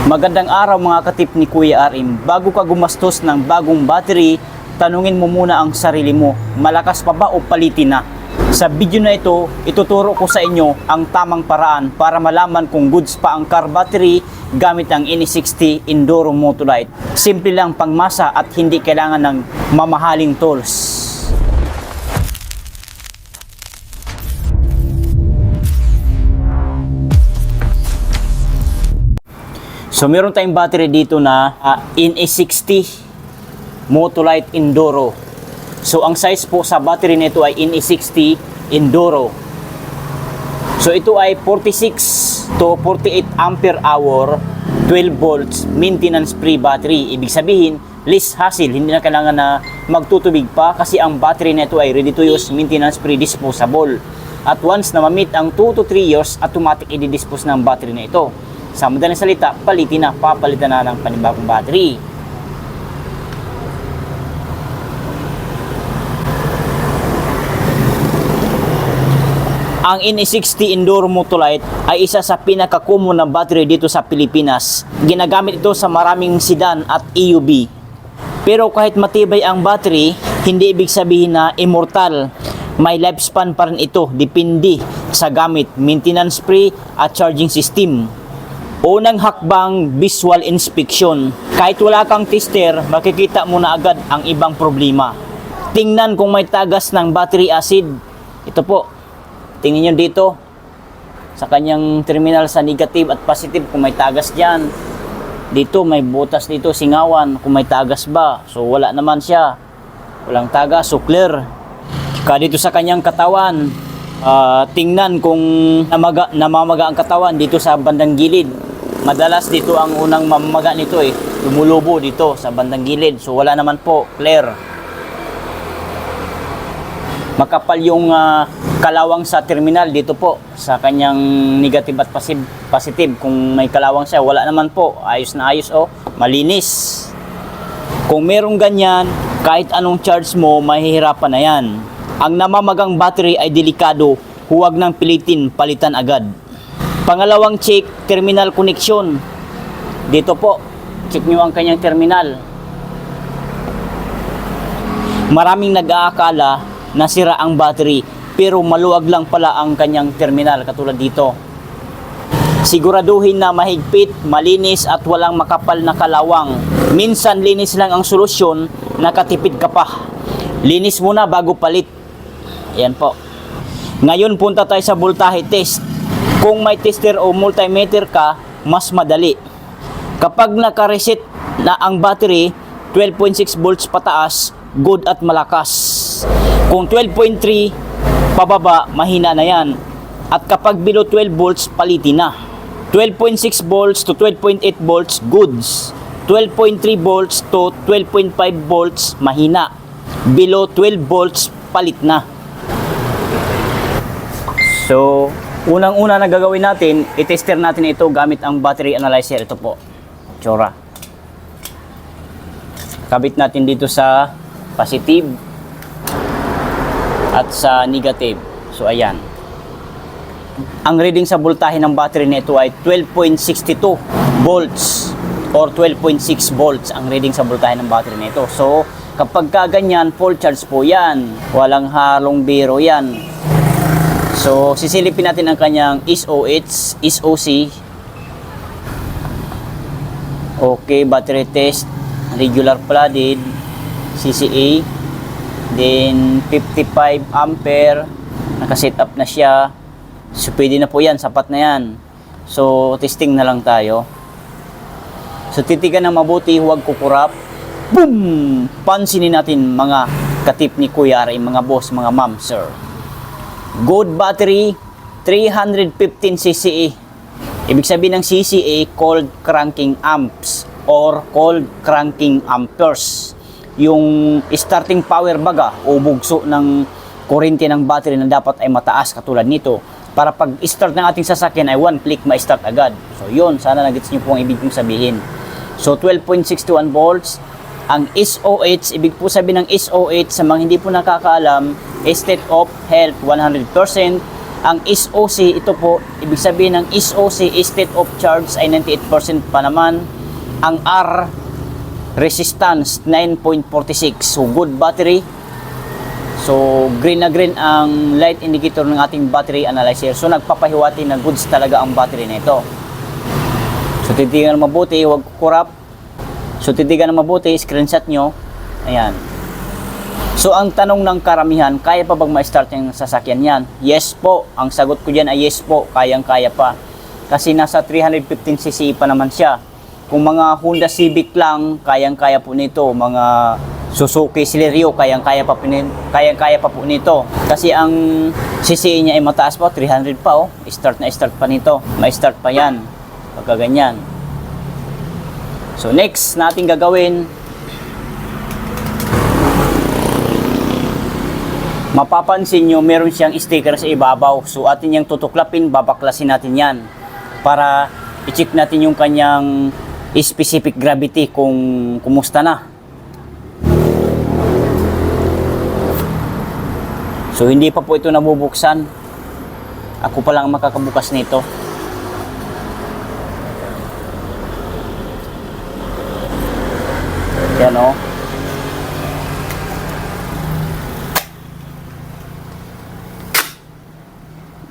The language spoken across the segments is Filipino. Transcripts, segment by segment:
Magandang araw mga katip ni Kuya RM. Bago ka gumastos ng bagong battery, tanungin mo muna ang sarili mo, malakas pa ba o palitin na? Sa video na ito, ituturo ko sa inyo ang tamang paraan para malaman kung goods pa ang car battery gamit ang Ine60 Enduro Motolite. Simple lang pangmasa at hindi kailangan ng mamahaling tools. So meron tayong battery dito na Ine60 Motolite Enduro. So ang size po sa battery nito ay Ine60 Enduro. So ito ay 46 to 48 ampere hour, 12 volts, maintenance free battery. Ibig sabihin, less hassle, hindi na kailangan na magtutubig pa kasi ang battery nito ay ready to use, maintenance free, disposable. At once na ma-meet ang 2 to 3 years, automatic i-dispose ng battery na ito. Sa madaling salita, papalitan na ng panibagong battery. Ang Ine60 Enduro Motolite ay isa sa pinaka-common na battery dito sa Pilipinas. Ginagamit ito sa maraming sedan at EUV. Pero kahit matibay ang battery, hindi ibig sabihin na immortal. May lifespan pa rin ito, depende sa gamit, maintenance free at charging system. Unang hakbang, visual inspection. Kahit wala kang tester, makikita mo na agad ang ibang problema. Tingnan kung may tagas ng battery acid. Ito po. Tingnan nyo dito. Sa kanyang terminal sa negative at positive kung may tagas dyan. Dito may butas dito, singawan. Kung may tagas ba. So wala naman siya. Walang tagas, so clear. Kaya dito sa kanyang katawan, tingnan kung namamaga ang katawan dito sa bandang gilid. Madalas dito ang unang mamamaga nito lumulubo dito sa bandang gilid. So wala naman po, clear. Makapal yung kalawang sa terminal dito po sa kanyang negative at positive. Kung may kalawang siya, wala naman po. Ayos na ayos malinis. Kung merong ganyan, kahit anong charge mo, mahihirapan na yan. Ang namamagang battery ay delikado, huwag nang pilitin, palitan agad. Pangalawang check, terminal connection. Dito po, check nyo ang kanyang terminal. Maraming nag-aakala na sira ang battery, pero maluwag lang pala ang kanyang terminal, katulad dito. Siguraduhin na mahigpit, malinis at walang makapal na kalawang. Minsan linis lang ang solusyon, nakatipid ka pa. Linis muna bago palit. Ayan po. Ngayon punta tayo sa voltahe test. Kung may tester o multimeter ka, mas madali. Kapag naka-reset na ang battery, 12.6 volts pataas, good at malakas. Kung 12.3 pababa, mahina na yan. At kapag below 12 volts, palitin na. 12.6 volts to 12.8 volts, goods. 12.3 volts to 12.5 volts, mahina. Below 12 volts, palit na. So, unang-una na gagawin natin, i-tester natin ito gamit ang battery analyzer. Ito po, tsura. Kabit natin dito sa positive at sa negative. So, ayan. Ang reading sa voltahe ng battery nito ay 12.62 volts or 12.6 volts ang reading sa voltahe ng battery nito. So, kapag kaganyan, full charge po yan. Walang halong biro yan. So, sisilipin natin ang kanyang SOH, SOC. Okay, battery test, regular flooded, CCA. Then, 55 ampere, nakaset up na siya. So, pwede na po yan, sapat na yan. So, testing na lang tayo. So, titigan ng mabuti, huwag kukurap. Boom! Pansinin natin mga katip ni Kuya RM, mga boss, mga ma'am, sir. Good battery, 315 CCA. Ibig sabihin ng CCA, cold cranking amps or cold cranking amperes. Yung starting power baga o bugso ng kuryente ng battery na dapat ay mataas katulad nito. Para pag start ng ating sasakyan ay one click ma-start agad. So yun, sana nagets nyo po ang ibig kong sabihin. So 12.61 volts. Ang SOH, ibig po sabihin ng SOH sa mga hindi po nakakaalam, state of health 100%, Ang SOC, ito po, ibig sabihin ng SOC, state of charge, ay 98% pa naman. Ang R, resistance, 9.46. So, good battery. So, green na green ang light indicator ng ating battery analyzer. So, nagpapahiwati na goods talaga ang battery na ito. So, titigan na mabuti, huwag kurap. So, titigan na mabuti, screenshot nyo. Ayan. So, ang tanong ng karamihan, kaya pa bang ma-start yung sasakyan yan? Yes po. Ang sagot ko dyan ay yes po. Kayang-kaya pa. Kasi nasa 315cc pa naman siya. Kung mga Honda Civic lang, kayang-kaya po nito. Mga Suzuki Celerio, kayang-kaya pa po nito. Kasi ang CC niya ay mataas pa, 300 pa oh. Start pa nito. May start pa yan. Pagka ganyan. So, next natin gagawin, mapapansin nyo, meron siyang sticker sa ibabaw. So, atin yung tutuklapin, babaklasin natin yan. Para i-check natin yung kanyang specific gravity kung kumusta na. So, hindi pa po ito nabubuksan. Ako pa lang makakabukas nito. Yan o.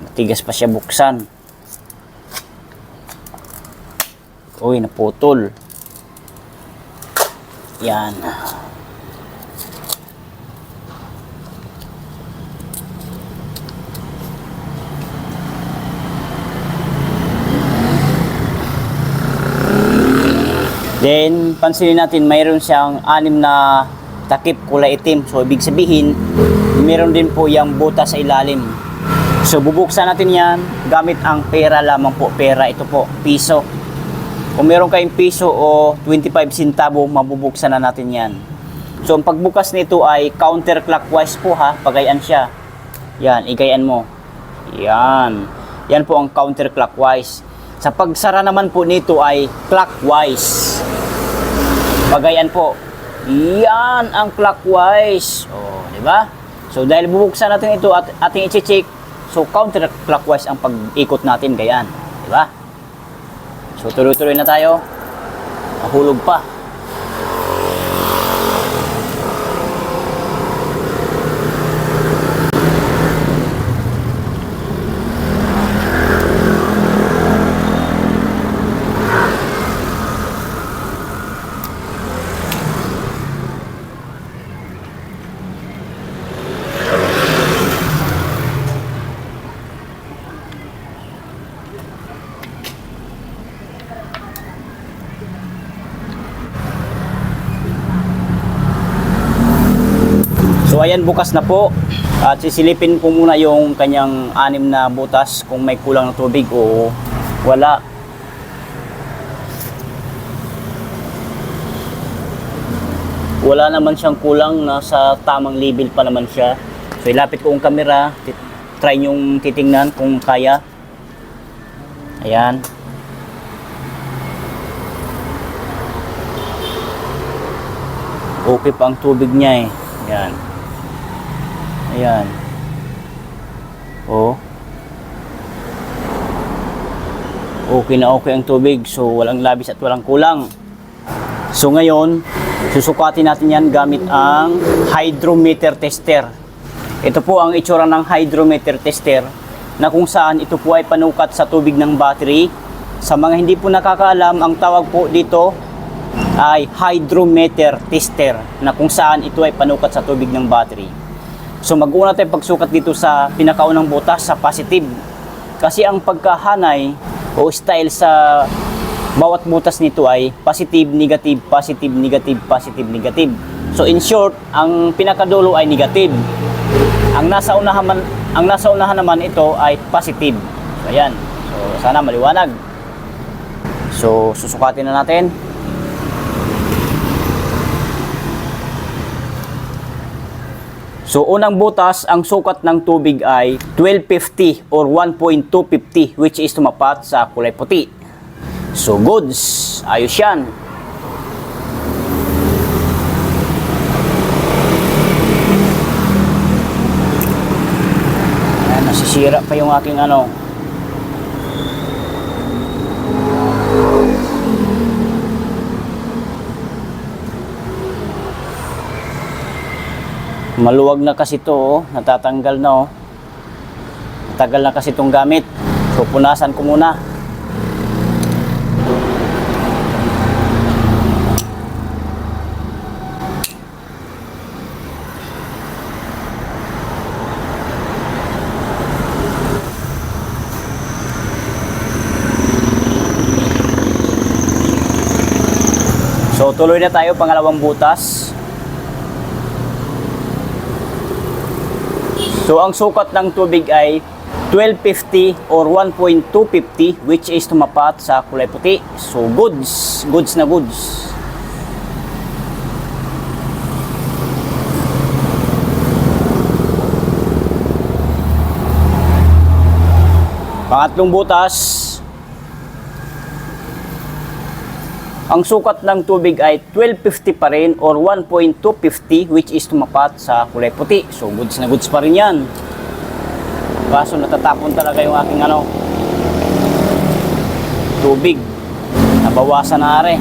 Matigas pa siya buksan. Uy, naputol. Yan. Then, pansinin natin, mayroon siyang 6 na takip kulay itim. So, ibig sabihin, mayroon din po yung butas sa ilalim. So, bubuksan natin yan gamit ang pera lamang po. Pera, ito po, piso. Kung meron kayong piso o 25 centavo, mabubuksan na natin yan. So, ang pagbukas nito ay counterclockwise po ha. Pagayan siya. Yan, igayan mo. Yan. Yan po ang counterclockwise. Sa pagsara naman po nito ay clockwise. Pagayan po. Yan ang clockwise. Oh, di ba? So, dahil bubuksan natin ito at ating i-check, so, counterclockwise ang pag-ikot natin, gayan. Diba? So, tuloy-tuloy na tayo. Mahulog pa. So ayan, bukas na po. At sisilipin ko muna yung kanyang 6 na butas kung may kulang ng tubig o wala. Wala naman siyang kulang, nasa tamang level pa naman siya. So ilapit ko ang camera, try nyong titingnan kung kaya. Ayan. Okay pa ang tubig niya eh. Ayan. Ayan. Oh. Okay na okay ang tubig. So, walang labis at walang kulang. So, ngayon, susukatin natin yan gamit ang hydrometer tester. Ito po ang itsura ng hydrometer tester na kung saan ito po ay panukat sa tubig ng battery. Sa mga hindi po nakakaalam, ang tawag po dito ay hydrometer tester na kung saan ito ay panukat sa tubig ng battery. So mag-una tayo pagsukat dito sa pinakaunang butas sa positive. Kasi ang pagkahanay o style sa bawat butas nito ay positive, negative, positive, negative, positive, negative. So in short, ang pinakadulo ay negative. Ang nasa unahan naman ito ay positive. So ayan. So sana maliwanag. So susukatin na natin. So, unang butas, ang sukat ng tubig ay 1250 or 1.250 which is tumapat sa kulay puti. So, goods. Ayos yan. Ayan na. Nasisira pa yung aking ano. Maluwag na kasi to, oh. Natatanggal na, oh. Tagal na kasi itong gamit. So punasan ko muna. So tuloy na tayo, pangalawang butas. So ang sukat ng tubig ay 1250 or 1.250, which is tumapat sa kulay puti. So goods na goods. Pangatlong butas. Ang sukat ng tubig ay 1250 pa rin or 1.250, which is tumapat sa kulay puti. So goods na goods pa rin yan. Kaso natatapon talaga yung aking ano, tubig. Nabawasan na are.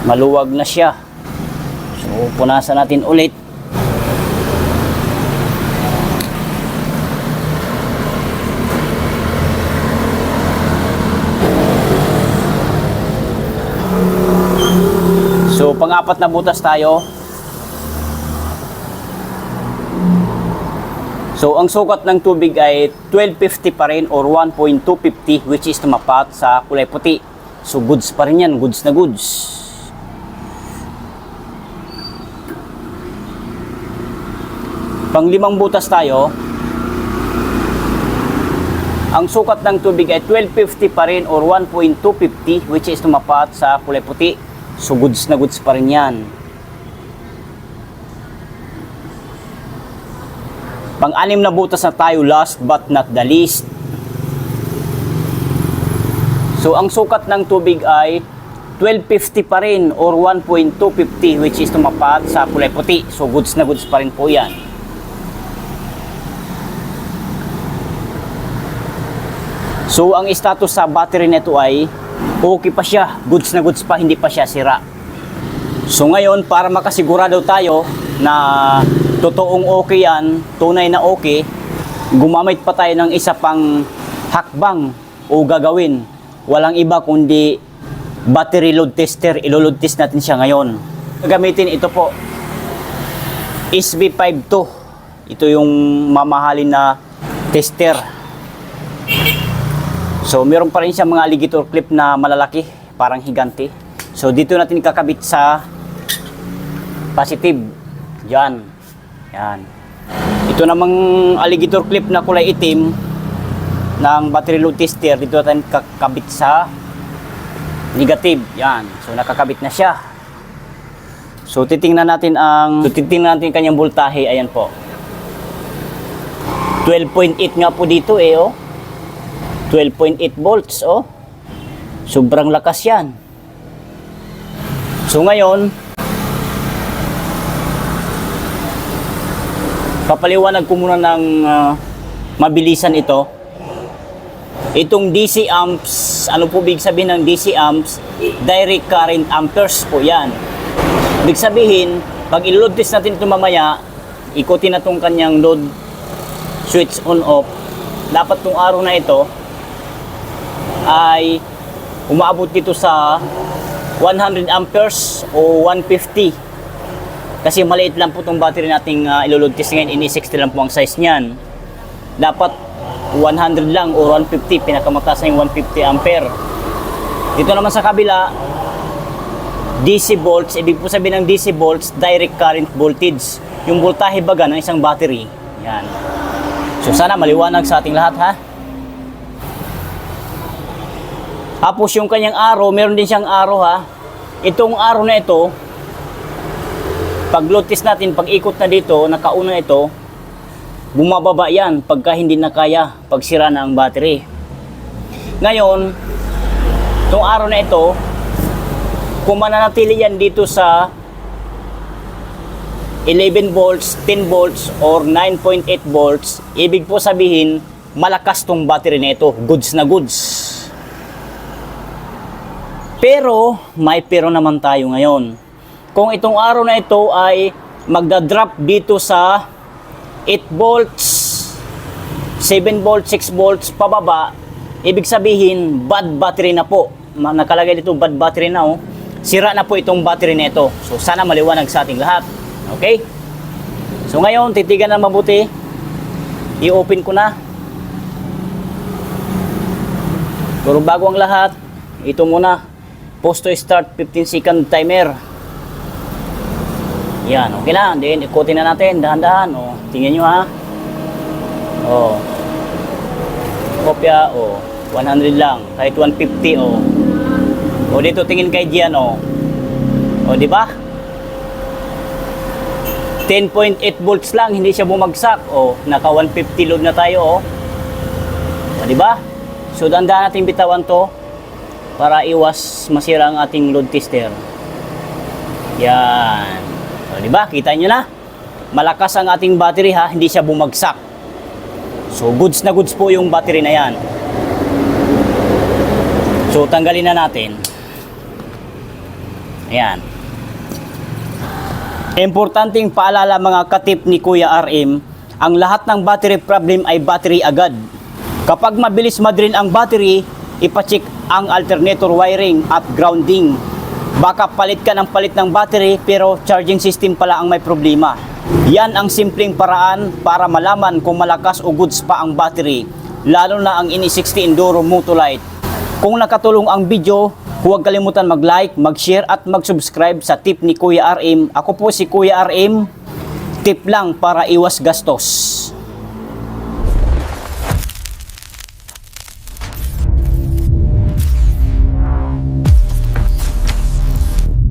Maluwag na siya. So punasan natin ulit. So, pang-apat na butas tayo. So, ang sukat ng tubig ay 1250 pa rin or 1.250, which is tumapat sa kulay puti. So, goods pa rin yan. Goods na goods. Pang-limang butas tayo. Ang sukat ng tubig ay 1250 pa rin or 1.250, which is tumapat sa kulay puti. So goods na goods pa rin yan. Pang-anim na butas na tayo, last but not the least. So ang sukat ng tubig ay 1250 pa rin or 1.250, which is tumapat sa kulay puti. So goods na goods pa rin po yan. So ang status sa battery nito ay okay pa siya, goods na goods pa, hindi pa siya sira. So ngayon, para makasigurado tayo na totoong okay yan, tunay na okay, gumamit pa tayo ng isa pang hakbang o gagawin. Walang iba kundi battery load tester. Ilo-load test natin siya ngayon. Gagamitin ito po, SB52. Ito yung mamahalin na tester. So, meron pa rin siya mga alligator clip na malalaki, parang higante. So, dito natin kakabit sa positive. Diyan. Yan. Ito namang alligator clip na kulay itim ng battery load tester, dito natin kakabit sa negative. Yan. So, nakakabit na siya. So, titingnan natin kanyang voltahe. Ayan po. 12.8 nga po dito eh, oh. 12.8 volts, oh. Sobrang lakas yan. So ngayon, papaliwanag ko muna ng mabilisan ito. Itong DC amps, ano po ibig sabihin ng DC amps? Direct current amperes po yan. Ibig sabihin, pag i-load test natin ito mamaya, ikutin na itong kanyang load switch on off. Dapat itong araw na ito ay umaabot dito sa 100 amperes o 150. Kasi maliit lang po itong battery nating ilo-load test ngayon. Ini-60 lang po ang size niyan. Dapat 100 lang o 150. Pinakamataas na yung 150 ampere. Dito naman sa kabila, DC volts. Ibig po sabihin ng DC volts, direct current voltage. Yung voltahe baga ng isang battery. Yan. So sana maliwanag sa ating lahat, ha. Tapos yung kanyang arrow, meron din siyang arrow, ha. Itong arrow na ito, pag load test natin, pag ikot na dito, nakauna ito, bumababa yan pagka hindi na kaya, pag sira na ang battery. Ngayon, itong arrow na ito, kung mananatili yan dito sa 11 volts, 10 volts, or 9.8 volts, ibig po sabihin, malakas tong battery nito. Goods na goods. Pero, may pero naman tayo ngayon. Kung itong araw na ito ay magda-drop dito sa 8 volts, 7 volts, 6 volts pababa, ibig sabihin, bad battery na po. Nakalagay dito, bad battery na oh. Sira na po itong battery nito. So, sana maliwanag sa ating lahat. Okay? So, ngayon, titigan na mabuti. I-open ko na. Pero bago ang lahat, ito muna. Post to start 15 second timer. Yan, okay na. Then, ikutin na natin. Dahan-dahan. O, tingnan nyo ha. O. Kopya. O. 100 lang. Kahit 150. O. O, dito tingin kay Gian. O. O, di ba? 10.8 volts lang. Hindi siya bumagsak. O, naka 150 load na tayo. O, di ba? So, dahan-dahan natin bitawan to para iwas masira ang ating load tester. Yan. O, di ba? Kita nyo na? Malakas ang ating battery ha, hindi siya bumagsak. So, goods na goods po yung battery na yan. So, tanggalin na natin. Ayan. Importanteng paalala mga katip ni Kuya RM, ang lahat ng battery problem ay battery agad. Kapag mabilis madrain ang battery, ipacheck ang alternator wiring at grounding. Baka palit ka ng palit ng battery pero charging system pala ang may problema. Yan ang simpleng paraan para malaman kung malakas o goods pa ang battery, lalo na ang Ine60 Enduro Motolite. Kung nakatulong ang video, huwag kalimutan mag-like, mag-share at mag-subscribe sa tip ni Kuya RM. Ako po si Kuya RM, tip lang para iwas gastos.